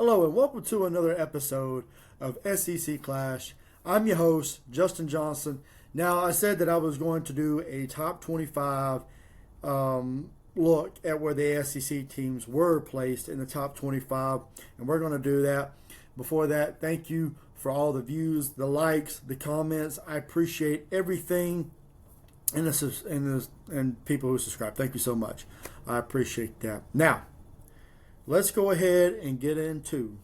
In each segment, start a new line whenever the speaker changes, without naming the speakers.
Hello and welcome to another episode of SEC Clash. I'm your host, Justin Johnson. Now, I said that I was going to do a top 25 look at where the SEC teams were placed in the top 25, and we're going to do that. Before that, thank you for all the views, the likes, the comments. I appreciate everything and people who subscribe. Thank you so much. I appreciate that. Now, let's go ahead and get into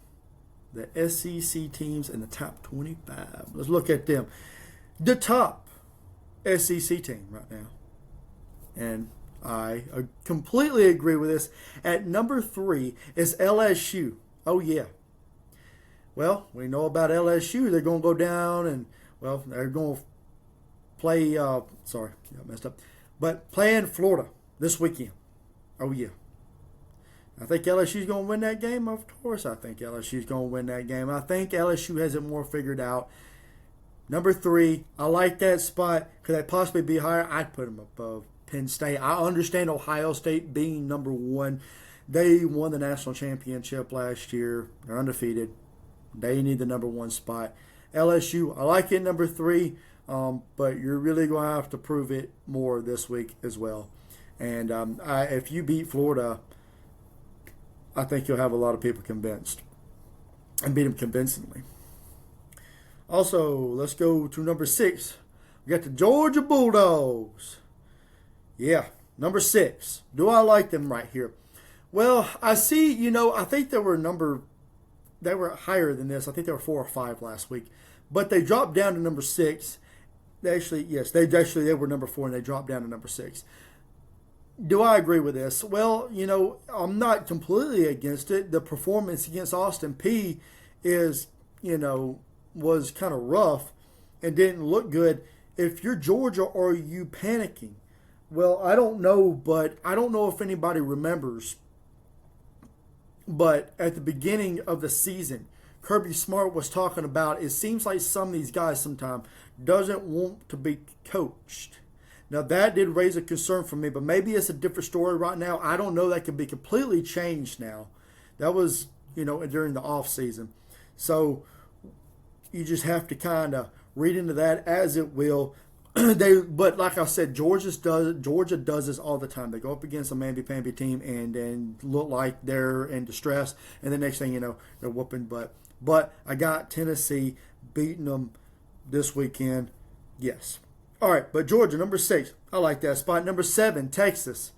the SEC teams in the top 25. Let's look at them. The top SEC team right now. And I completely agree with this. At number 3 is LSU. Oh, yeah. Well, we know about LSU. They're going to go down and, well, they're going to play, sorry, I messed up. But play in Florida this weekend. Oh, yeah. I think LSU's going to win that game. Of course, I think LSU's going to win that game. I think LSU has it more figured out. Number 3, I like that spot. Could they possibly be higher? I'd put them above Penn State. I understand Ohio State being number 1. They won the national championship last year. They're undefeated. They need the number 1 spot. LSU, I like it number 3, but you're really going to have to prove it more this week as well. And if you beat Florida, I think you'll have a lot of people convinced and beat them convincingly. Also, let's go to number 6. We got the Georgia Bulldogs. Yeah, number 6. Do I like them right here? Well, I see, I think they were higher than this. I think they were 4 or 5 last week. But they dropped down to number 6. They were number 4 and they dropped down to number 6. Do I agree with this? Well, I'm not completely against it. The performance against Austin Peay was kind of rough and didn't look good. If you're Georgia, are you panicking? Well, I don't know, but I don't know if anybody remembers. But at the beginning of the season, Kirby Smart was talking about, it seems like some of these guys sometimes doesn't want to be coached. Now, that did raise a concern for me, but maybe it's a different story right now. I don't know. That could be completely changed now. That was, during the off season. So you just have to kind of read into that as it will. But like I said, Georgia does this all the time. They go up against a mamby-pamby team and look like they're in distress, and the next thing you know, they're whooping butt. But I got Tennessee beating them this weekend. Yes. All right, but Georgia, number 6. I like that spot. Number 7, Texas.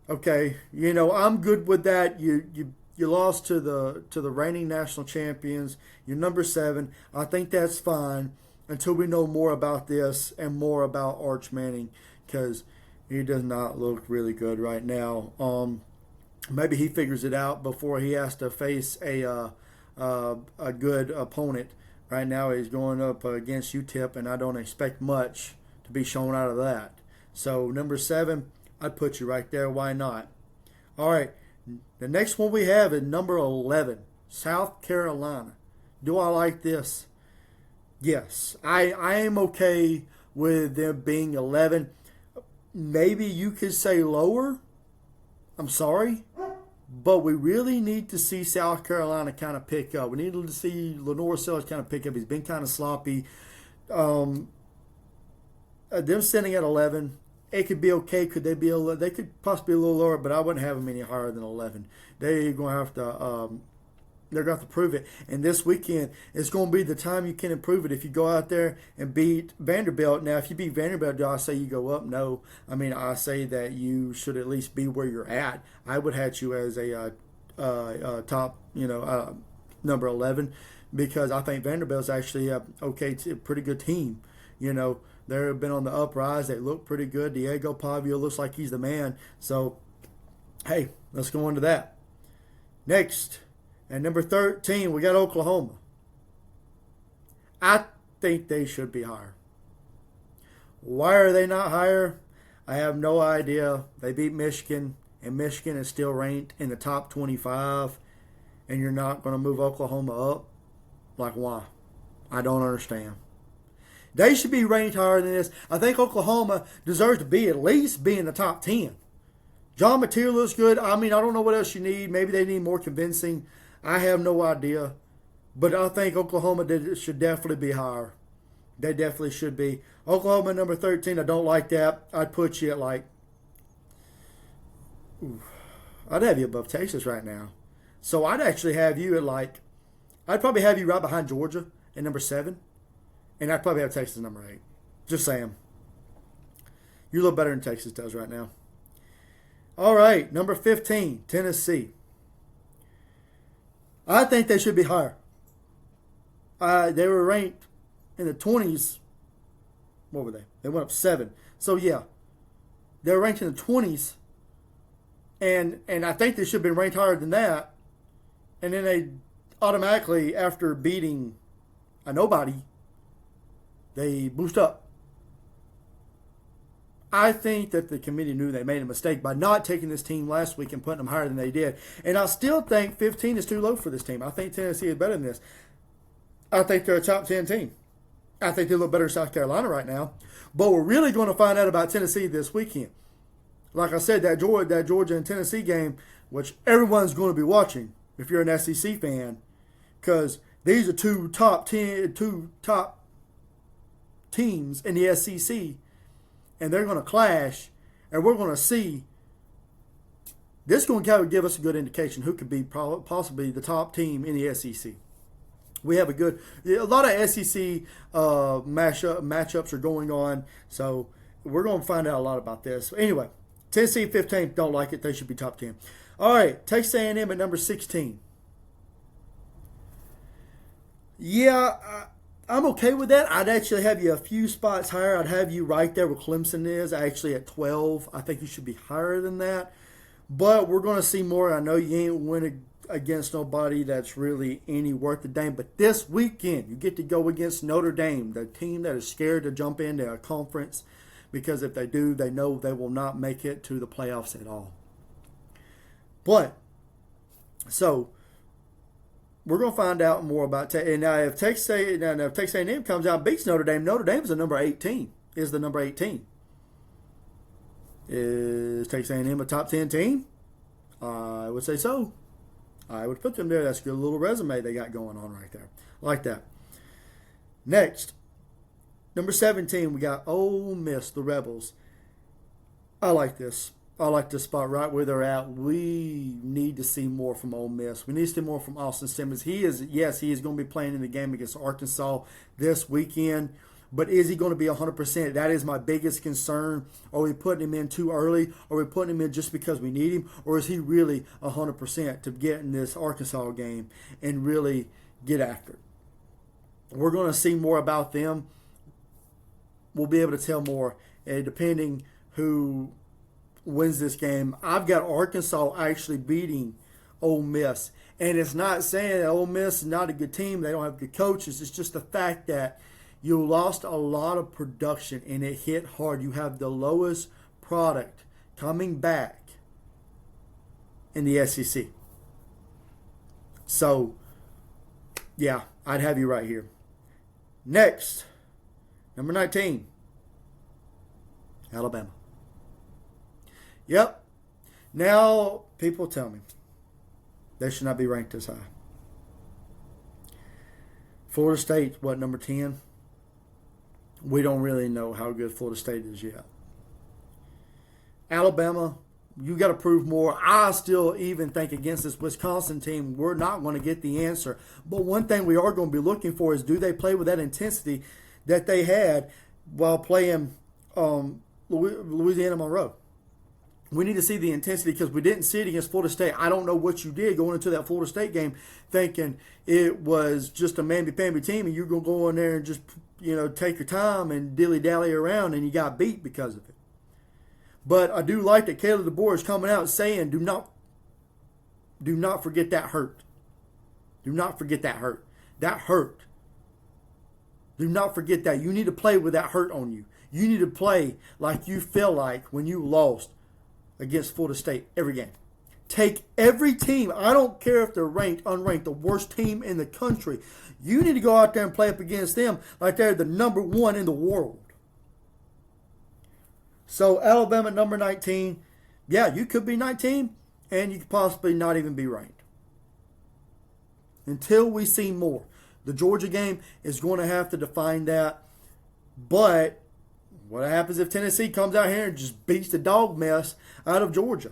Okay, I'm good with that. You lost to the reigning national champions. You're number 7. I think that's fine until we know more about this and more about Arch Manning, because he does not look really good right now. Maybe he figures it out before he has to face a good opponent. Right now he's going up against UTEP, and I don't expect much to be shown out of that. So number 7, I'd put you right there. Why not? All right, the next one we have is number 11, South Carolina. Do I like this? Yes, I am okay with them being 11. Maybe you could say lower. I'm sorry. But we really need to see South Carolina kind of pick up. We need to see Lenore Sellers kind of pick up. He's been kind of sloppy. Them sitting at 11, it could be okay. Could they be they could possibly be a little lower, but I wouldn't have them any higher than 11. They're going to have to prove it. And this weekend, it's going to be the time you can improve it. If you go out there and beat Vanderbilt. Now, if you beat Vanderbilt, do I say you go up? No. I mean, I say that you should at least be where you're at. I would have you as a top, number 11, because I think Vanderbilt's actually a pretty good team. They've been on the uprise. They look pretty good. Diego Pavio looks like he's the man. So, hey, let's go into that. Next. And number 13, we got Oklahoma. I think they should be higher. Why are they not higher? I have no idea. They beat Michigan, and Michigan is still ranked in the top 25, and you're not going to move Oklahoma up? Like, why? I don't understand. They should be ranked higher than this. I think Oklahoma deserves to be at least be in the top 10. John Mateer looks good. I mean, I don't know what else you need. Maybe they need more convincing. I have no idea. But I think Oklahoma should definitely be higher. They definitely should be. Oklahoma number 13, I don't like that. I'd put you at like, I'd have you above Texas right now. So I'd actually have you at like, I'd probably have you right behind Georgia at number 7. And I'd probably have Texas number 8. Just saying. You're a little better than Texas does right now. All right, number 15, Tennessee. I think they should be higher. They were ranked in the 20s. What were they? They went up 7. So, yeah. They were ranked in the 20s. And I think they should have been ranked higher than that. And then they automatically, after beating a nobody, they boost up. I think that the committee knew they made a mistake by not taking this team last week and putting them higher than they did. And I still think 15 is too low for this team. I think Tennessee is better than this. I think they're a top 10 team. I think they're a little better than South Carolina right now. But we're really going to find out about Tennessee this weekend. Like I said, that Georgia and Tennessee game, which everyone's going to be watching if you're an SEC fan, because these are two top teams in the SEC, and they're going to clash, and we're going to see. This is going to kind of give us a good indication who could be possibly the top team in the SEC. We have a lot of SEC matchups are going on, so we're going to find out a lot about this. Anyway, Tennessee 15, don't like it. They should be top 10. All right, Texas A&M at number 16. Yeah, I'm okay with that. I'd actually have you a few spots higher. I'd have you right there where Clemson is, actually at 12. I think you should be higher than that. But we're going to see more. I know you ain't winning against nobody that's really any worth a damn. But this weekend, you get to go against Notre Dame, the team that is scared to jump into a conference, because if they do, they know they will not make it to the playoffs at all. But, so, we're going to find out more about and now if Texas A&M comes out and beats Notre Dame is the number 18. Is the number 18. Is Texas A&M a top 10 team? I would say so. I would put them there. That's a good little resume they got going on right there. Like that. Next, number 17, we got Ole Miss, the Rebels. I like this. I like this spot right where they're at. We need to see more from Ole Miss. We need to see more from Austin Simmons. He is going to be playing in the game against Arkansas this weekend. But is he going to be 100%? That is my biggest concern. Are we putting him in too early? Are we putting him in just because we need him? Or is he really 100% to get in this Arkansas game and really get after it? We're going to see more about them. We'll be able to tell more, depending who wins this game. I've got Arkansas actually beating Ole Miss. And it's not saying that Ole Miss is not a good team. They don't have good coaches. It's just the fact that you lost a lot of production and it hit hard. You have the lowest product coming back in the SEC. So, yeah, I'd have you right here. Next, number 19, Alabama. Yep. Now, people tell me they should not be ranked as high. Florida State, what, number 10? We don't really know how good Florida State is yet. Alabama, you got to prove more. I still even think against this Wisconsin team, we're not going to get the answer. But one thing we are going to be looking for is, do they play with that intensity that they had while playing Louisiana Monroe? We need to see the intensity because we didn't see it against Florida State. I don't know what you did going into that Florida State game thinking it was just a mamby-pamby team and you're going to go in there and just, take your time and dilly-dally around and you got beat because of it. But I do like that Caleb DeBoer is coming out saying, do not forget that hurt. Do not forget that hurt. That hurt. Do not forget that. You need to play with that hurt on you. You need to play like you feel like when you lost against Florida State every game. Take every team. I don't care if they're ranked, unranked, the worst team in the country. You need to go out there and play up against them like they're the number one in the world. So Alabama number 19. Yeah, you could be 19 and you could possibly not even be ranked. Until we see more. The Georgia game is going to have to define that. But what happens if Tennessee comes out here and just beats the dog mess out of Georgia?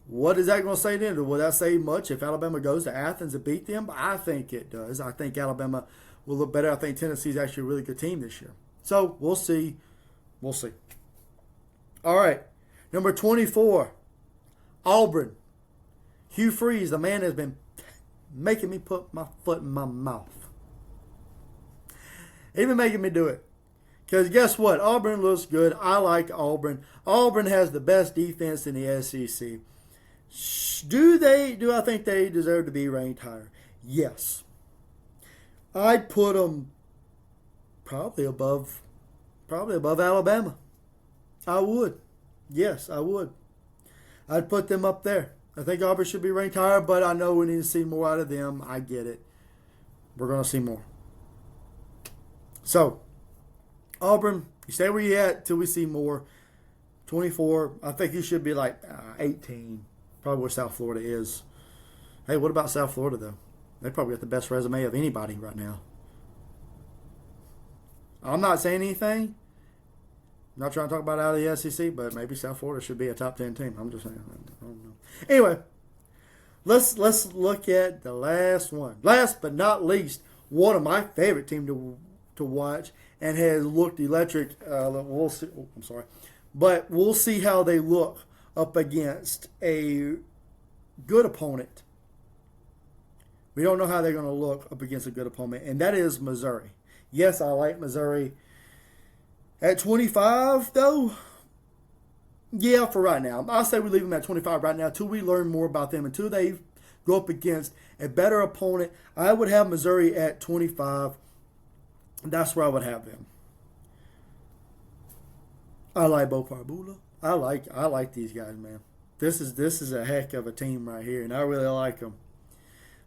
What is that going to say then? Will that say much if Alabama goes to Athens and beat them? I think it does. I think Alabama will look better. I think Tennessee's actually a really good team this year. So we'll see. We'll see. All right. Number 24, Auburn. Hugh Freeze, the man has been making me put my foot in my mouth. He's been making me do it. Because guess what? Auburn looks good. I like Auburn. Auburn has the best defense in the SEC. Do I think they deserve to be ranked higher? Yes. I'd put them probably above Alabama. I would. Yes, I would. I'd put them up there. I think Auburn should be ranked higher, but I know we need to see more out of them. I get it. We're going to see more. So, Auburn, you stay where you're at till we see more. 24, I think you should be like 18. Probably where South Florida is. Hey, what about South Florida, though? They probably got the best resume of anybody right now. I'm not saying anything. I'm not trying to talk about out of the SEC, but maybe South Florida should be a top 10 team. I'm just saying. I don't know. Anyway, let's look at the last one. Last but not least, one of my favorite teams to watch and has looked electric. We'll see. Oh, I'm sorry. But we'll see how they look up against a good opponent. We don't know how they're going to look up against a good opponent, and that is Missouri. Yes, I like Missouri. At 25, though, yeah, for right now. I'll say we leave them at 25 right now until we learn more about them, until they go up against a better opponent. I would have Missouri at 25. That's where I would have them. I like Bo Parbula. I like these guys, man. This is a heck of a team right here, and I really like them.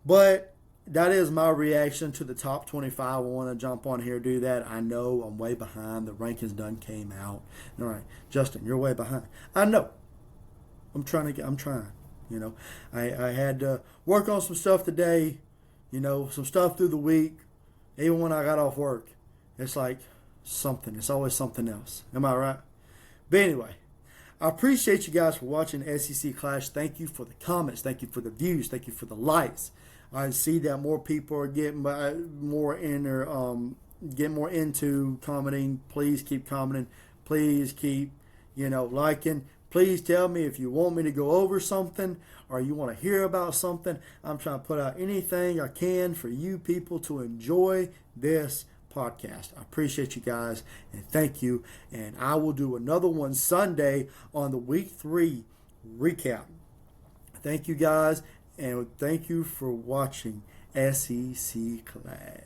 But that is my reaction to the top 25. I want to jump on here, do that. I know I'm way behind. The rankings done came out. All right, Justin, you're way behind. I know. I'm trying. You know, I had to work on some stuff today. You know, some stuff through the week. Even when I got off work, it's like something. It's always something else. Am I right? But anyway, I appreciate you guys for watching SEC Clash. Thank you for the comments. Thank you for the views. Thank you for the likes. I see that more people are getting more into commenting. Please keep commenting. Please keep, liking. Please tell me if you want me to go over something or you want to hear about something. I'm trying to put out anything I can for you people to enjoy this podcast. I appreciate you guys and thank you. And I will do another one Sunday on the week 3 recap. Thank you guys and thank you for watching SEC Clash.